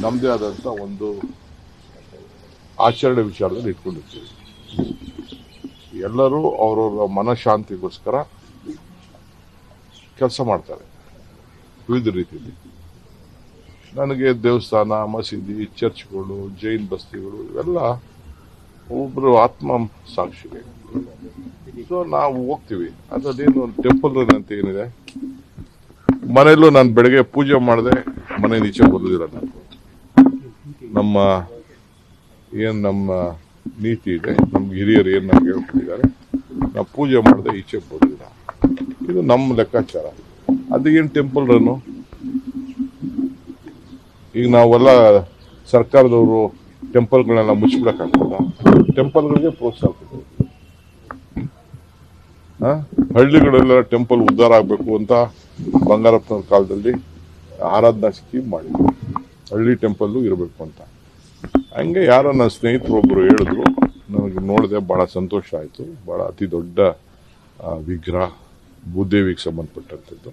ನಮ್ಮದೇ ಆದಂಥ ಒಂದು ಆಚರಣೆ ವಿಚಾರದಲ್ಲಿ ಇಟ್ಕೊಂಡಿರ್ತೀವಿ. ಎಲ್ಲರೂ ಅವರವರ ಮನಃಶಾಂತಿಗೋಸ್ಕರ ಕೆಲಸ ಮಾಡ್ತಾರೆ ವಿವಿಧ ರೀತಿಯಲ್ಲಿ. ನನಗೆ ದೇವಸ್ಥಾನ, ಮಸೀದಿ, ಚರ್ಚ್ಗಳು, ಜೈನ್ ಬಸ್ತಿಗಳು ಇವೆಲ್ಲ ಒಬ್ಬರು ಆತ್ಮ ಸಾಕ್ಷಿಗೆ. ಸೊ ನಾವು ಹೋಗ್ತೀವಿ. ಅದೇನು ಟೆಂಪಲ್ ರನ್ ಅಂತ ಏನಿದೆ, ಮನೆಯಲ್ಲೂ ನಾನು ಬೆಳಗ್ಗೆ ಪೂಜೆ ಮಾಡದೆ ಮನೆ ಈಚೆ ಬರೋದಿಲ್ಲ. ನಾನು ನಮ್ಮ ನೀತಿ ಇದೆ, ನಮ್ಗೆ ಹಿರಿಯರು ಏನ್ ನಮ್ಗೆ ಹೇಳ್ಕೊಟ್ಟಿದ್ದಾರೆ, ನಾವು ಪೂಜೆ ಮಾಡದೆ ಈಚೆ ಬರೋದಿಲ್ಲ. ಇದು ನಮ್ಮ ಲೆಕ್ಕಾಚಾರ. ಅದೇನು ಟೆಂಪಲ್ ರನ್ನು? ಈಗ ನಾವೆಲ್ಲ ಸರ್ಕಾರದವರು ಟೆಂಪಲ್ಗಳನ್ನೆಲ್ಲ ಮುಚ್ಚಿಬಿಡಕ್ಕಾಗ್ತದ? ಟೆಂಪಲ್ಗಳಿಗೆ ಪ್ರೋತ್ಸಾಹ ಕೊಡ್ತೀವಿ. ಹಳ್ಳಿಗಳೆಲ್ಲ ಟೆಂಪಲ್ ಉದ್ಧಾರ ಆಗಬೇಕು ಅಂತ ಬಂಗಾರಪ್ಪನವ್ರ ಕಾಲದಲ್ಲಿ ಆರಾಧನಾ ಸ್ಕೀಮ್ ಮಾಡಿದ್ರು, ಹಳ್ಳಿ ಟೆಂಪಲ್ಲು ಇರಬೇಕು ಅಂತ. ಹಂಗೆ ಯಾರೋ ನನ್ನ ಸ್ನೇಹಿತರೊಬ್ಬರು ಹೇಳಿದ್ರು, ನನಗೆ ನೋಡಿದೆ, ಬಹಳ ಸಂತೋಷ ಆಯಿತು. ಬಹಳ ಅತಿ ದೊಡ್ಡ ವಿಗ್ರಹ, ಭೂದೇವಿಗೆ ಸಂಬಂಧಪಟ್ಟಂಥದ್ದು.